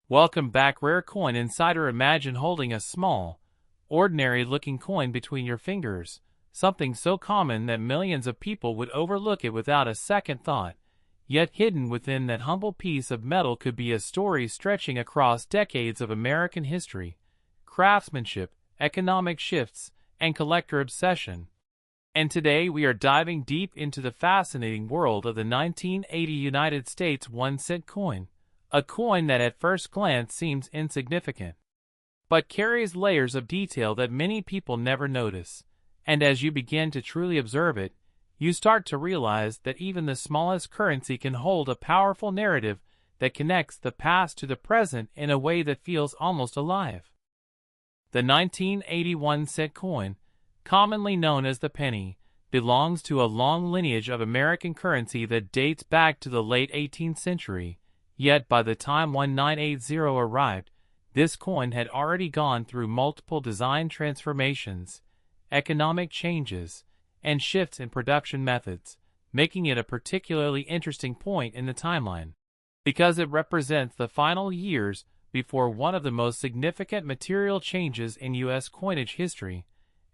Welcome back, Rare Coin Insider. Imagine holding a small, ordinary-looking coin between your fingers, something so common that millions of people would overlook it without a second thought. Yet hidden within that humble piece of metal could be a story stretching across decades of American history, craftsmanship, economic shifts, and collector obsession. And today we are diving deep into the fascinating world of the 1980 United States 1-cent coin. A coin that at first glance seems insignificant, but carries layers of detail that many people never notice. And as you begin to truly observe it, you start to realize that even the smallest currency can hold a powerful narrative that connects the past to the present in a way that feels almost alive. The 1981 cent coin, commonly known as the penny, belongs to a long lineage of American currency that dates back to the late 18th century. Yet by the time 1980 arrived, this coin had already gone through multiple design transformations, economic changes, and shifts in production methods, making it a particularly interesting point in the timeline, because it represents the final years before one of the most significant material changes in U.S. coinage history,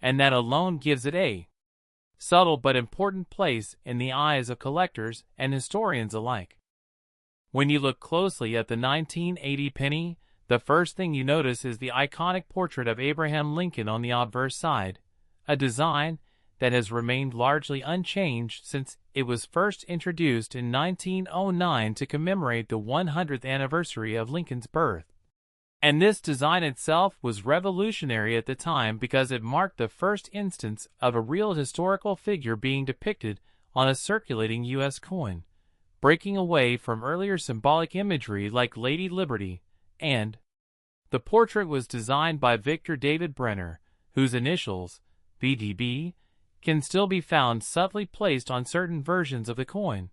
and that alone gives it a subtle but important place in the eyes of collectors and historians alike. When you look closely at the 1980 penny, the first thing you notice is the iconic portrait of Abraham Lincoln on the obverse side, a design that has remained largely unchanged since it was first introduced in 1909 to commemorate the 100th anniversary of Lincoln's birth. And this design itself was revolutionary at the time because it marked the first instance of a real historical figure being depicted on a circulating U.S. coin, breaking away from earlier symbolic imagery like Lady Liberty, and the portrait was designed by Victor David Brenner, whose initials, VDB, can still be found subtly placed on certain versions of the coin,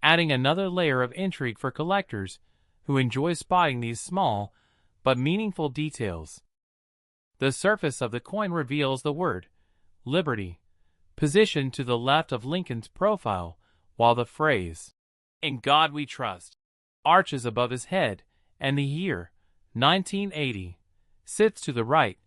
adding another layer of intrigue for collectors who enjoy spotting these small but meaningful details. The surface of the coin reveals the word Liberty, positioned to the left of Lincoln's profile, while the phrase "In God We Trust" arches above his head, and the year, 1980, sits to the right,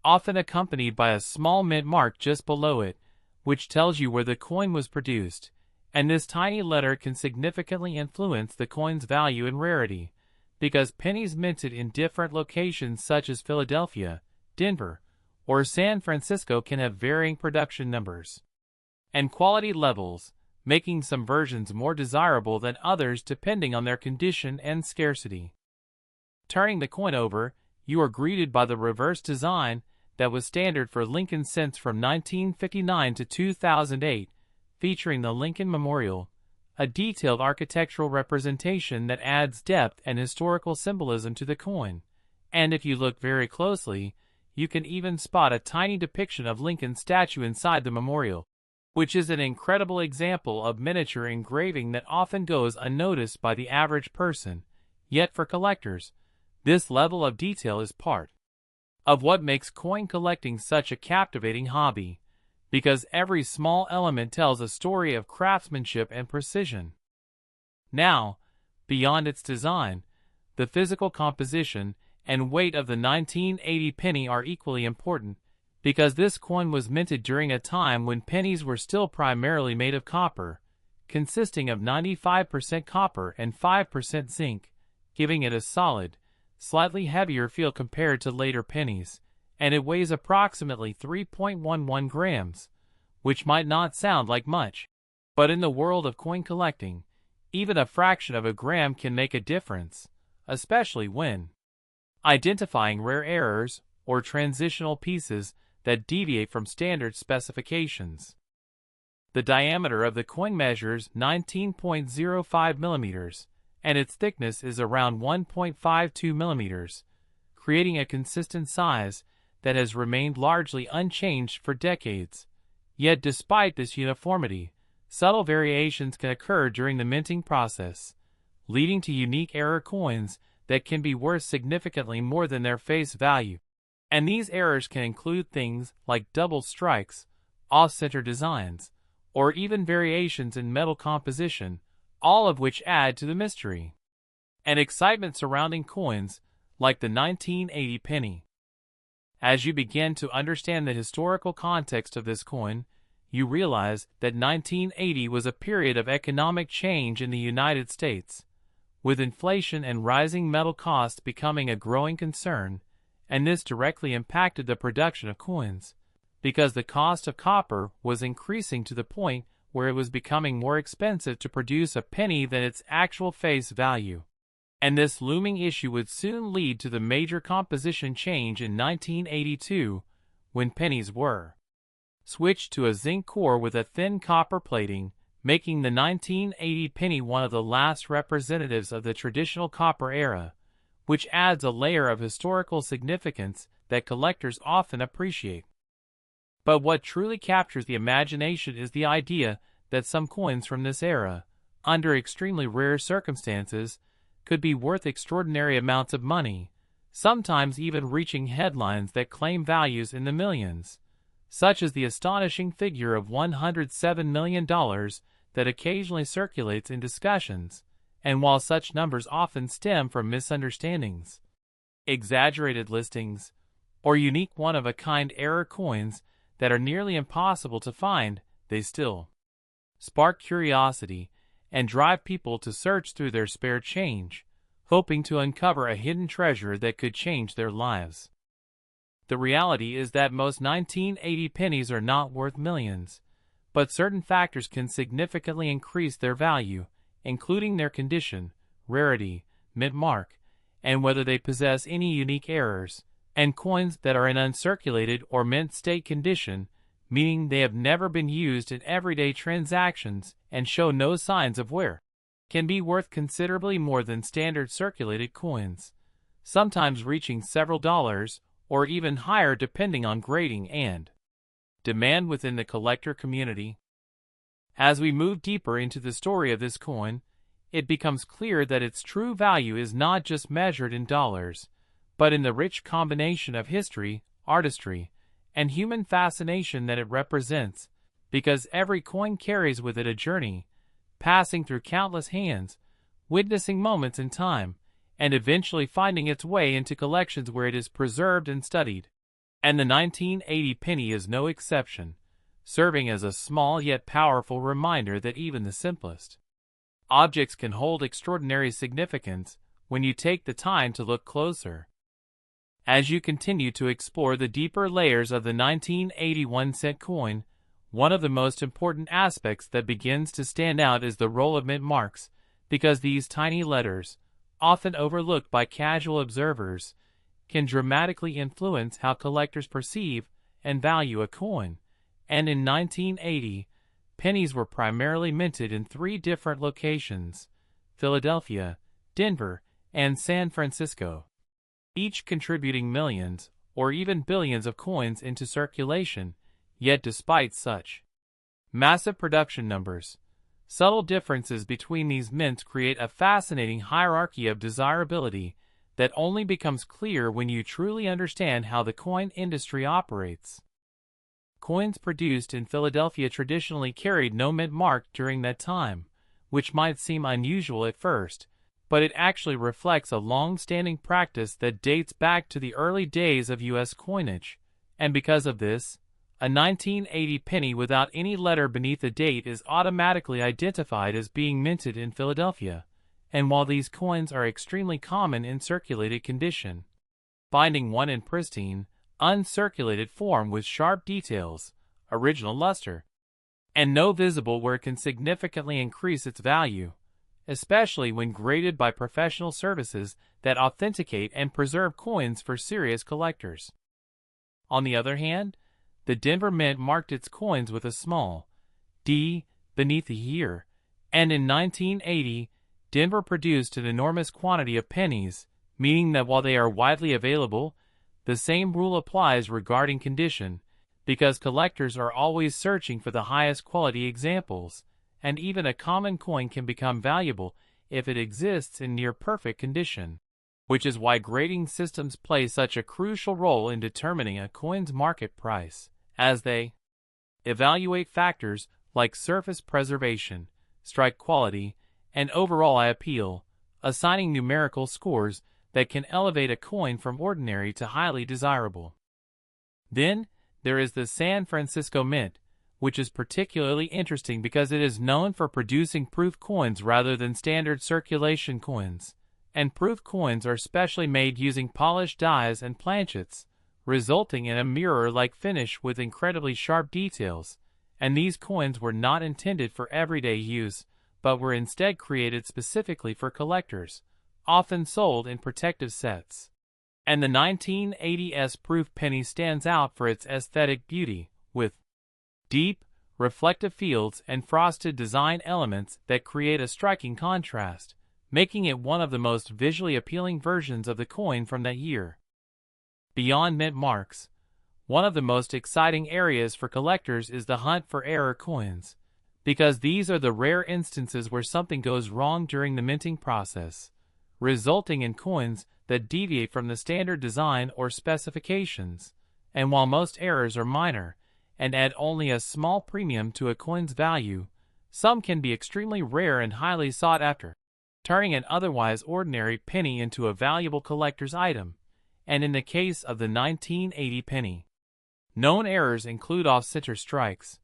often accompanied by a small mint mark just below it, which tells you where the coin was produced, and this tiny letter can significantly influence the coin's value and rarity, because pennies minted in different locations such as Philadelphia, Denver, or San Francisco can have varying production numbers and quality levels, making some versions more desirable than others depending on their condition and scarcity. Turning the coin over, you are greeted by the reverse design that was standard for Lincoln cents from 1959 to 2008, featuring the Lincoln Memorial, a detailed architectural representation that adds depth and historical symbolism to the coin. And if you look very closely, you can even spot a tiny depiction of Lincoln's statue inside the memorial, which is an incredible example of miniature engraving that often goes unnoticed by the average person. Yet for collectors, this level of detail is part of what makes coin collecting such a captivating hobby, because every small element tells a story of craftsmanship and precision. Now, beyond its design, the physical composition and weight of the 1980 penny are equally important, because this coin was minted during a time when pennies were still primarily made of copper, consisting of 95% copper and 5% zinc, giving it a solid, slightly heavier feel compared to later pennies, and it weighs approximately 3.11 grams, which might not sound like much, but in the world of coin collecting, even a fraction of a gram can make a difference, especially when identifying rare errors or transitional pieces that deviate from standard specifications. The diameter of the coin measures 19.05 millimeters, and its thickness is around 1.52 millimeters, creating a consistent size that has remained largely unchanged for decades. Yet despite this uniformity, subtle variations can occur during the minting process, leading to unique error coins that can be worth significantly more than their face value. And these errors can include things like double strikes, off-center designs, or even variations in metal composition, all of which add to the mystery. and excitement surrounding coins like the 1980 penny. As you begin to understand the historical context of this coin, you realize that 1980 was a period of economic change in the United States, with inflation and rising metal costs becoming a growing concern, and this directly impacted the production of coins, because the cost of copper was increasing to the point where it was becoming more expensive to produce a penny than its actual face value. And this looming issue would soon lead to the major composition change in 1982, when pennies were switched to a zinc core with a thin copper plating, making the 1980 penny one of the last representatives of the traditional copper era, which adds a layer of historical significance that collectors often appreciate. But what truly captures the imagination is the idea that some coins from this era, under extremely rare circumstances, could be worth extraordinary amounts of money, sometimes even reaching headlines that claim values in the millions, such as the astonishing figure of $107 million that occasionally circulates in discussions, and while such numbers often stem from misunderstandings, exaggerated listings, or unique one-of-a-kind error coins that are nearly impossible to find, they still spark curiosity and drive people to search through their spare change, hoping to uncover a hidden treasure that could change their lives. The reality is that most 1980 pennies are not worth millions, but certain factors can significantly increase their value, including their condition, rarity, mint mark, and whether they possess any unique errors, and coins that are in uncirculated or mint state condition, meaning they have never been used in everyday transactions and show no signs of wear, can be worth considerably more than standard circulated coins, sometimes reaching several dollars or even higher depending on grading and demand within the collector community. As we move deeper into the story of this coin, it becomes clear that its true value is not just measured in dollars, but in the rich combination of history, artistry, and human fascination that it represents, because every coin carries with it a journey, passing through countless hands, witnessing moments in time, and eventually finding its way into collections where it is preserved and studied. And the 1980 penny is no exception, serving as a small yet powerful reminder that even the simplest objects can hold extraordinary significance when you take the time to look closer. As you continue to explore the deeper layers of the 1981 cent coin, one of the most important aspects that begins to stand out is the role of mint marks, because these tiny letters, often overlooked by casual observers, can dramatically influence how collectors perceive and value a coin. And in 1980, pennies were primarily minted in 3 different locations: Philadelphia, Denver, and San Francisco, each contributing millions or even billions of coins into circulation. Yet despite such massive production numbers, subtle differences between these mints create a fascinating hierarchy of desirability that only becomes clear when you truly understand how the coin industry operates. Coins produced in Philadelphia traditionally carried no mint mark during that time, which might seem unusual at first, but it actually reflects a long-standing practice that dates back to the early days of U.S. coinage, and because of this, a 1980 penny without any letter beneath the date is automatically identified as being minted in Philadelphia, and while these coins are extremely common in circulated condition, finding one in pristine, uncirculated form with sharp details, original luster, and no visible wear can significantly increase its value, especially when graded by professional services that authenticate and preserve coins for serious collectors. On the other hand, the Denver Mint marked its coins with a small d beneath the year, and in 1980, Denver produced an enormous quantity of pennies, meaning that while they are widely available, the same rule applies regarding condition, because collectors are always searching for the highest quality examples, and even a common coin can become valuable if it exists in near-perfect condition, which is why grading systems play such a crucial role in determining a coin's market price, as they evaluate factors like surface preservation, strike quality, and overall eye appeal, assigning numerical scores that can elevate a coin from ordinary to highly desirable. Then, there is the San Francisco Mint, which is particularly interesting because it is known for producing proof coins rather than standard circulation coins, and proof coins are specially made using polished dies and planchets, resulting in a mirror-like finish with incredibly sharp details, and these coins were not intended for everyday use, but were instead created specifically for collectors, often sold in protective sets. And the 1980s proof penny stands out for its aesthetic beauty, with deep, reflective fields and frosted design elements that create a striking contrast, making it one of the most visually appealing versions of the coin from that year. Beyond mint marks, one of the most exciting areas for collectors is the hunt for error coins, because these are the rare instances where something goes wrong during the minting process, resulting in coins that deviate from the standard design or specifications, and while most errors are minor and add only a small premium to a coin's value, some can be extremely rare and highly sought after, turning an otherwise ordinary penny into a valuable collector's item. And in the case of the 1980 penny, known errors include off-center strikes,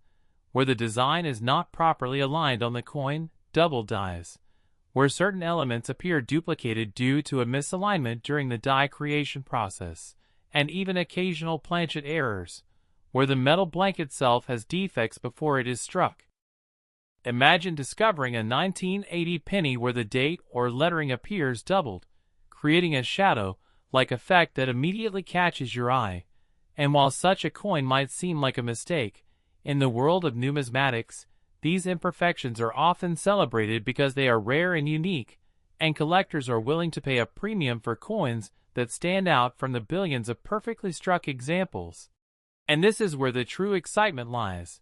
where the design is not properly aligned on the coin, double dies, where certain elements appear duplicated due to a misalignment during the die creation process, and even occasional planchet errors, where the metal blank itself has defects before it is struck. Imagine discovering a 1980 penny where the date or lettering appears doubled, creating a shadow-like effect that immediately catches your eye. And while such a coin might seem like a mistake, in the world of numismatics, these imperfections are often celebrated because they are rare and unique, and collectors are willing to pay a premium for coins that stand out from the billions of perfectly struck examples. And this is where the true excitement lies,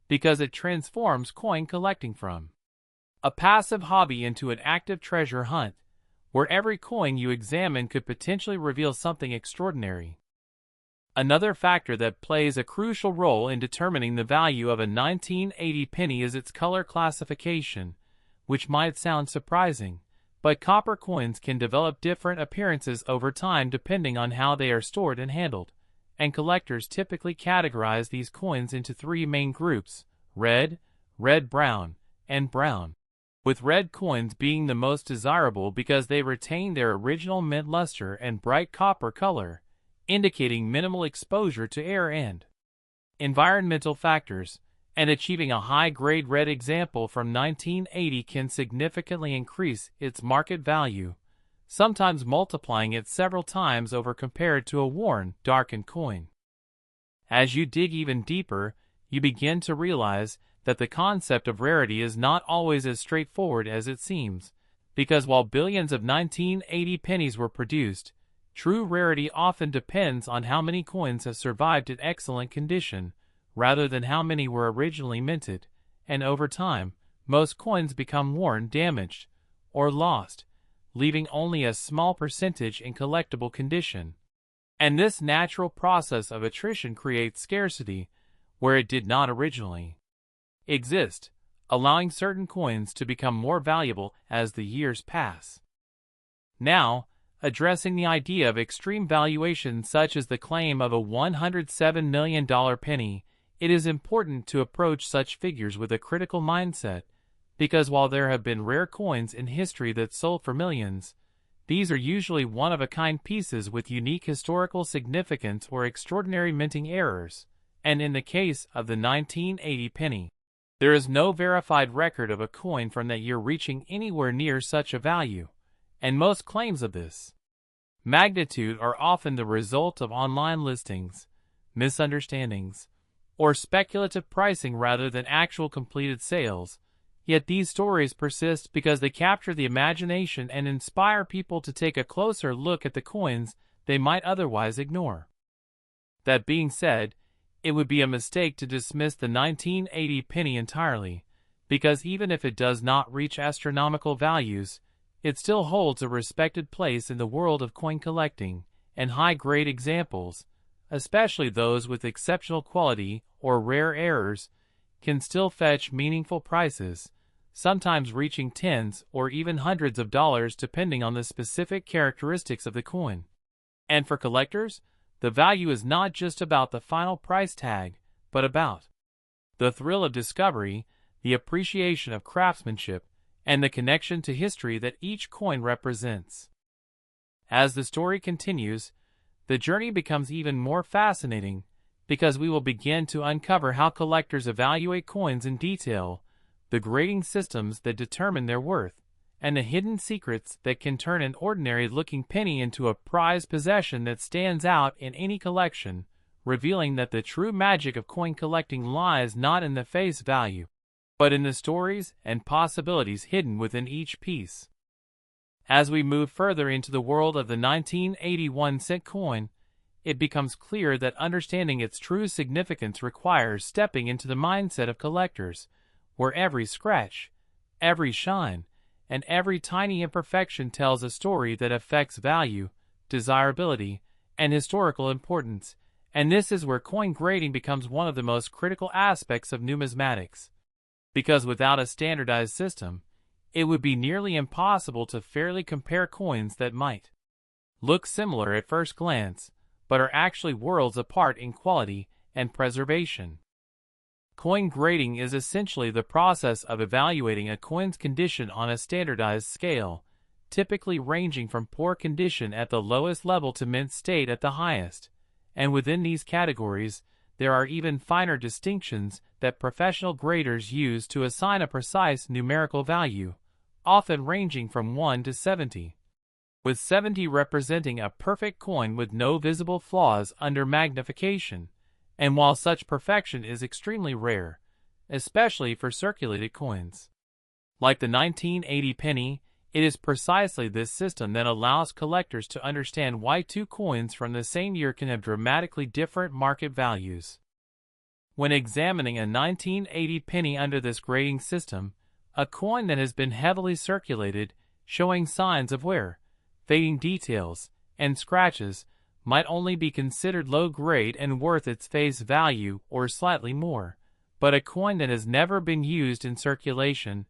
because it transforms coin collecting from a passive hobby into an active treasure hunt, where every coin you examine could potentially reveal something extraordinary. Another factor that plays a crucial role in determining the value of a 1980 penny is its color classification, which might sound surprising, but copper coins can develop different appearances over time depending on how they are stored and handled, and collectors typically categorize these coins into three main groups: red, red-brown, and brown, with red coins being the most desirable because they retain their original mint luster and bright copper color, indicating minimal exposure to air and environmental factors, and achieving a high-grade red example from 1980 can significantly increase its market value, sometimes multiplying it several times over compared to a worn, darkened coin. As you dig even deeper, you begin to realize that the concept of rarity is not always as straightforward as it seems, because while billions of 1980 pennies were produced, true rarity often depends on how many coins have survived in excellent condition, rather than how many were originally minted, and over time, most coins become worn, damaged, or lost, leaving only a small percentage in collectible condition. And this natural process of attrition creates scarcity where it did not originally exist, allowing certain coins to become more valuable as the years pass. Now, addressing the idea of extreme valuation such as the claim of a $107 million penny, it is important to approach such figures with a critical mindset, because while there have been rare coins in history that sold for millions, these are usually one-of-a-kind pieces with unique historical significance or extraordinary minting errors, and in the case of the 1980 penny, there is no verified record of a coin from that year reaching anywhere near such a value, and most claims of this magnitude are often the result of online listings, misunderstandings, or speculative pricing rather than actual completed sales. Yet these stories persist because they capture the imagination and inspire people to take a closer look at the coins they might otherwise ignore. That being said, it would be a mistake to dismiss the 1980 penny entirely, because even if it does not reach astronomical values, it still holds a respected place in the world of coin collecting, and high-grade examples, especially those with exceptional quality or rare errors, can still fetch meaningful prices, sometimes reaching tens or even hundreds of dollars depending on the specific characteristics of the coin. And for collectors, the value is not just about the final price tag, but about the thrill of discovery, the appreciation of craftsmanship, and the connection to history that each coin represents. As the story continues, the journey becomes even more fascinating because we will begin to uncover how collectors evaluate coins in detail, the grading systems that determine their worth, and the hidden secrets that can turn an ordinary-looking penny into a prized possession that stands out in any collection, revealing that the true magic of coin collecting lies not in the face value, but in the stories and possibilities hidden within each piece. As we move further into the world of the 1981-cent coin, it becomes clear that understanding its true significance requires stepping into the mindset of collectors, where every scratch, every shine, and every tiny imperfection tells a story that affects value, desirability, and historical importance, and this is where coin grading becomes one of the most critical aspects of numismatics. Because without a standardized system, it would be nearly impossible to fairly compare coins that might look similar at first glance, but are actually worlds apart in quality and preservation. Coin grading is essentially the process of evaluating a coin's condition on a standardized scale, typically ranging from poor condition at the lowest level to mint state at the highest, and within these categories, there are even finer distinctions that professional graders use to assign a precise numerical value, often ranging from 1 to 70. With 70 representing a perfect coin with no visible flaws under magnification, and while such perfection is extremely rare, especially for circulated coins. Like the 1980 penny, it is precisely this system that allows collectors to understand why two coins from the same year can have dramatically different market values. When examining a 1980 penny under this grading system, a coin that has been heavily circulated, showing signs of wear, fading details, and scratches, might only be considered low grade and worth its face value or slightly more, but a coin that has never been used in circulation,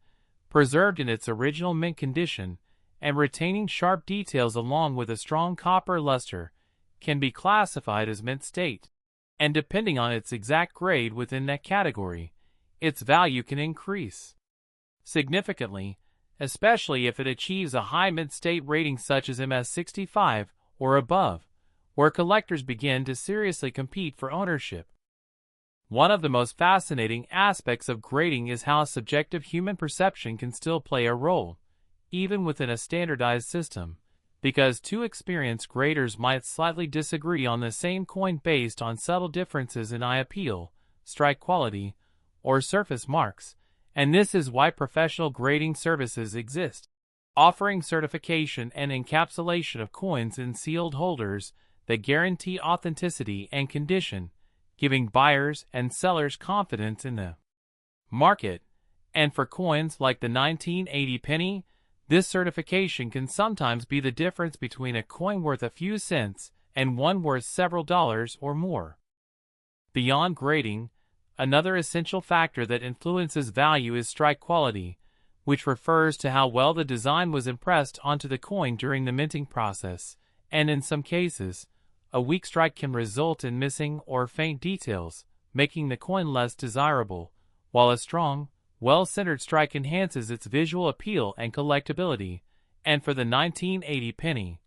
preserved in its original mint condition, and retaining sharp details along with a strong copper luster, can be classified as mint state, and depending on its exact grade within that category, its value can increase significantly, especially if it achieves a high mint state rating such as MS65 or above, where collectors begin to seriously compete for ownership. One of the most fascinating aspects of grading is how subjective human perception can still play a role, even within a standardized system, because two experienced graders might slightly disagree on the same coin based on subtle differences in eye appeal, strike quality, or surface marks, and this is why professional grading services exist, offering certification and encapsulation of coins in sealed holders that guarantee authenticity and condition, giving buyers and sellers confidence in the market. And for coins like the 1980 penny, this certification can sometimes be the difference between a coin worth a few cents and one worth several dollars or more. Beyond grading, another essential factor that influences value is strike quality, which refers to how well the design was impressed onto the coin during the minting process, and in some cases, a weak strike can result in missing or faint details, making the coin less desirable, while a strong, well-centered strike enhances its visual appeal and collectability. And for the 1980 penny,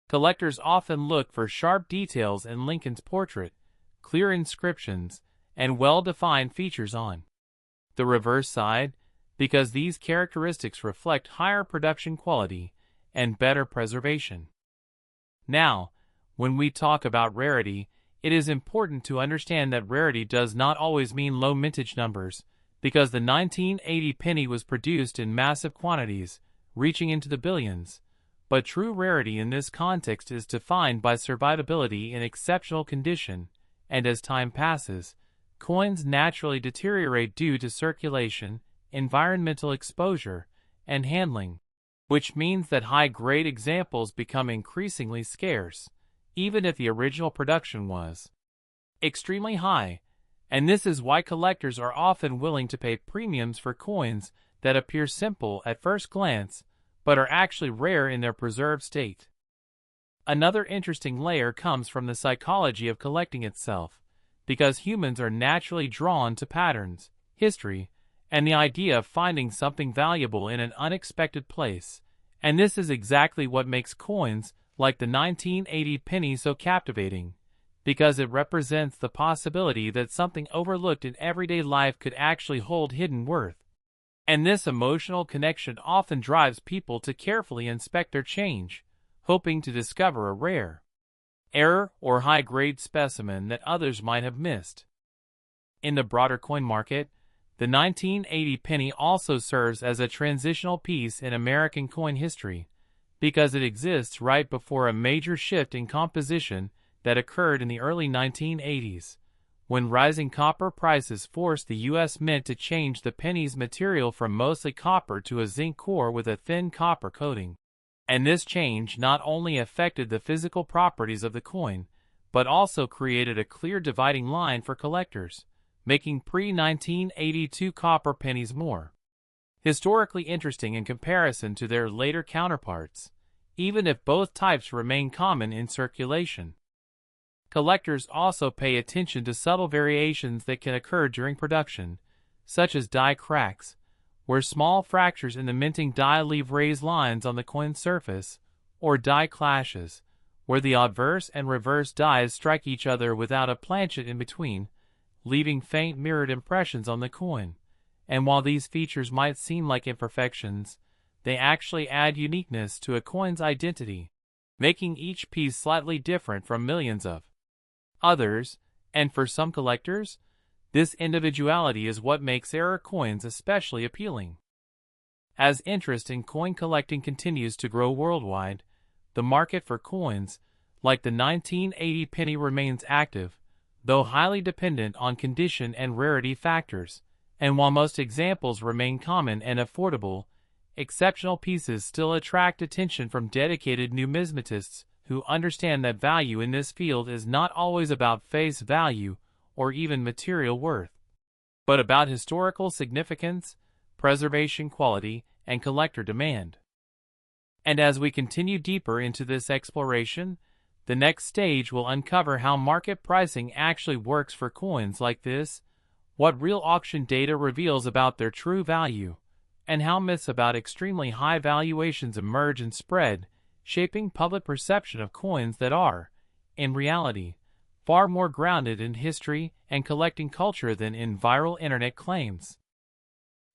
collectors often look for sharp details in Lincoln's portrait, clear inscriptions, and well-defined features on the reverse side, because these characteristics reflect higher production quality and better preservation. Now, when we talk about rarity, it is important to understand that rarity does not always mean low mintage numbers, because the 1980 penny was produced in massive quantities, reaching into the billions. But true rarity in this context is defined by survivability in exceptional condition, and as time passes, coins naturally deteriorate due to circulation, environmental exposure, and handling, which means that high-grade examples become increasingly scarce, even if the original production was extremely high, and this is why collectors are often willing to pay premiums for coins that appear simple at first glance, but are actually rare in their preserved state. Another interesting layer comes from the psychology of collecting itself, because humans are naturally drawn to patterns, history, and the idea of finding something valuable in an unexpected place, and this is exactly what makes coins like the 1980 penny so captivating, because it represents the possibility that something overlooked in everyday life could actually hold hidden worth. And this emotional connection often drives people to carefully inspect their change, hoping to discover a rare, or high-grade specimen that others might have missed. In the broader coin market, the 1980 penny also serves as a transitional piece in American coin history, because it exists right before a major shift in composition that occurred in the early 1980s, when rising copper prices forced the U.S. Mint to change the penny's material from mostly copper to a zinc core with a thin copper coating. And this change not only affected the physical properties of the coin, but also created a clear dividing line for collectors, making pre-1982 copper pennies more historically interesting in comparison to their later counterparts, even if both types remain common in circulation. Collectors also pay attention to subtle variations that can occur during production, such as die cracks, where small fractures in the minting die leave raised lines on the coin's surface, or die clashes, where the obverse and reverse dies strike each other without a planchet in between, leaving faint mirrored impressions on the coin. And while these features might seem like imperfections, they actually add uniqueness to a coin's identity, making each piece slightly different from millions of others, and for some collectors, this individuality is what makes rare coins especially appealing. As interest in coin collecting continues to grow worldwide, the market for coins, like the 1980 penny, remains active, though highly dependent on condition and rarity factors, and while most examples remain common and affordable, exceptional pieces still attract attention from dedicated numismatists who understand that value in this field is not always about face value or even material worth, but about historical significance, preservation quality, and collector demand. And as we continue deeper into this exploration, the next stage will uncover how market pricing actually works for coins like this, what real auction data reveals about their true value, and how myths about extremely high valuations emerge and spread, shaping public perception of coins that are, in reality, far more grounded in history and collecting culture than in viral internet claims.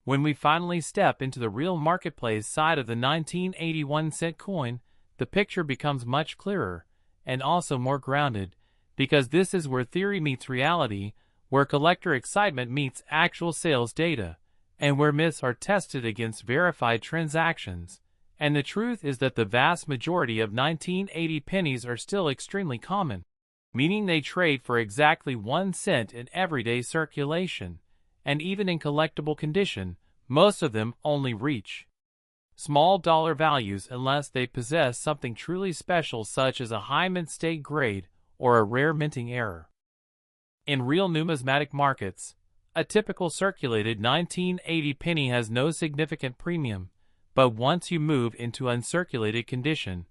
When we finally step into the real marketplace side of the 1981 cent coin, the picture becomes much clearer, and also more grounded, because this is where theory meets reality, where collector excitement meets actual sales data, and where myths are tested against verified transactions. And the truth is that the vast majority of 1980 pennies are still extremely common, meaning they trade for exactly 1 cent in everyday circulation, and even in collectible condition, most of them only reach small dollar values unless they possess something truly special such as a high mint state grade or a rare minting error. In real numismatic markets, a typical circulated 1980 penny has no significant premium, but once you move into uncirculated condition,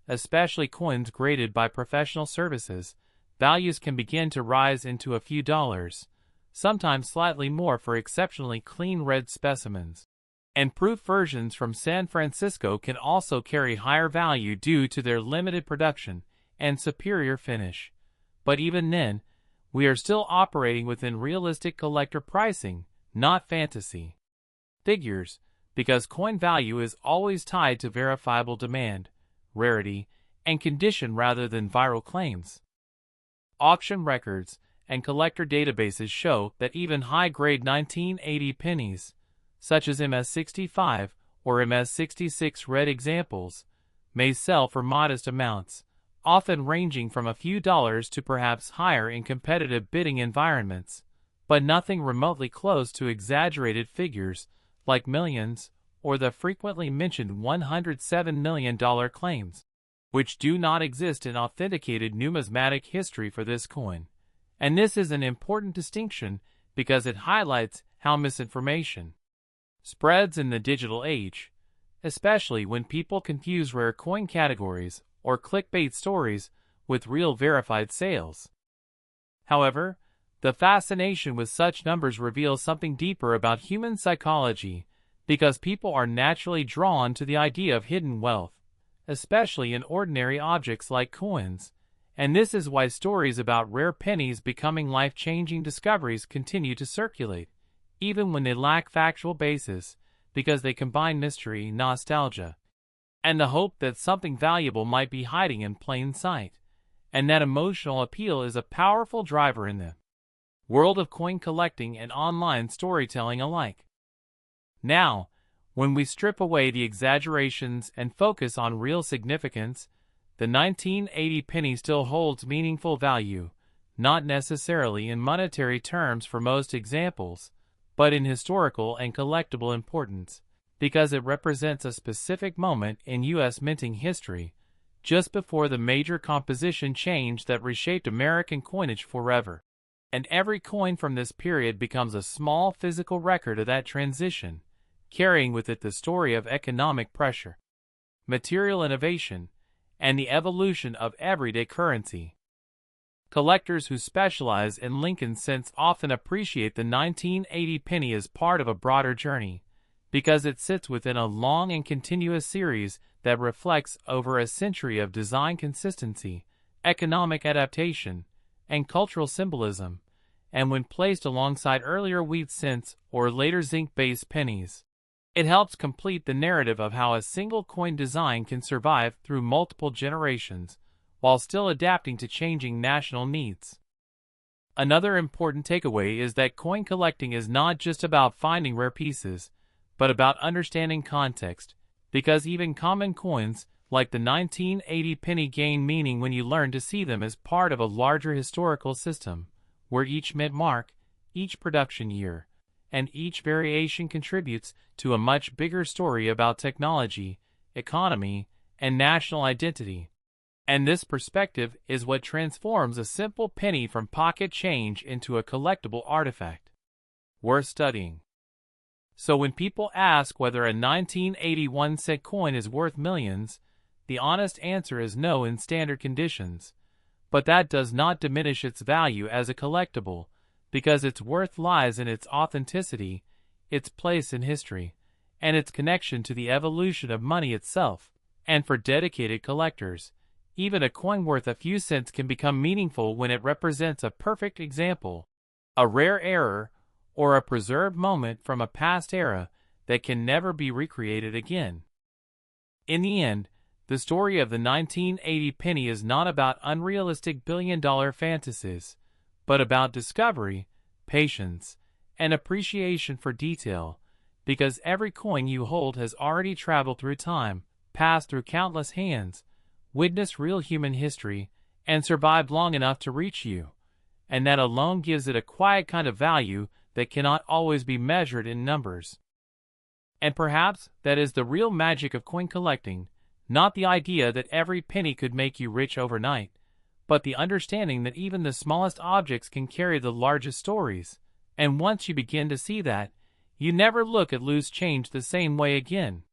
especially coins graded by professional services, values can begin to rise into a few dollars, sometimes slightly more for exceptionally clean red specimens. And proof versions from San Francisco can also carry higher value due to their limited production and superior finish. But even then, we are still operating within realistic collector pricing, not fantasy figures, because coin value is always tied to verifiable demand, rarity, and condition rather than viral claims. Auction records and collector databases show that even high-grade 1980 pennies, such as MS65 or MS66 red examples, may sell for modest amounts, often ranging from a few dollars to perhaps higher in competitive bidding environments, but nothing remotely close to exaggerated figures like millions or the frequently mentioned $107 million claims, which do not exist in authenticated numismatic history for this coin. And this is an important distinction because it highlights how misinformation spreads in the digital age, especially when people confuse rare coin categories or clickbait stories with real verified sales. However, the fascination with such numbers reveals something deeper about human psychology, because people are naturally drawn to the idea of hidden wealth, especially in ordinary objects like coins, and this is why stories about rare pennies becoming life-changing discoveries continue to circulate, even when they lack factual basis, because they combine mystery, nostalgia, and the hope that something valuable might be hiding in plain sight, and that emotional appeal is a powerful driver in the world of coin collecting and online storytelling alike. Now, when we strip away the exaggerations and focus on real significance, the 1980 penny still holds meaningful value, not necessarily in monetary terms for most examples, but in historical and collectible importance, because it represents a specific moment in U.S. minting history, just before the major composition change that reshaped American coinage forever. And every coin from this period becomes a small physical record of that transition, carrying with it the story of economic pressure, material innovation, and the evolution of everyday currency. Collectors who specialize in Lincoln cents often appreciate the 1980 penny as part of a broader journey, because it sits within a long and continuous series that reflects over a century of design consistency, economic adaptation, and cultural symbolism, and when placed alongside earlier wheat cents or later zinc-based pennies, it helps complete the narrative of how a single coin design can survive through multiple generations while still adapting to changing national needs. Another important takeaway is that coin collecting is not just about finding rare pieces, but about understanding context, because even common coins, like the 1980 penny, gain meaning when you learn to see them as part of a larger historical system, where each mint mark, each production year, and each variation contributes to a much bigger story about technology, economy, and national identity. And this perspective is what transforms a simple penny from pocket change into a collectible artifact worth studying. So when people ask whether a 1981 cent coin is worth millions, the honest answer is no in standard conditions. But that does not diminish its value as a collectible, because its worth lies in its authenticity, its place in history, and its connection to the evolution of money itself. And for dedicated collectors, even a coin worth a few cents can become meaningful when it represents a perfect example, a rare error, or a preserved moment from a past era that can never be recreated again. In the end, the story of the 1980 penny is not about unrealistic billion-dollar fantasies, but about discovery, patience, and appreciation for detail, because every coin you hold has already traveled through time, passed through countless hands, witnessed real human history, and survived long enough to reach you, and that alone gives it a quiet kind of value that cannot always be measured in numbers. And perhaps that is the real magic of coin collecting, not the idea that every penny could make you rich overnight, but the understanding that even the smallest objects can carry the largest stories, and once you begin to see that, you never look at loose change the same way again.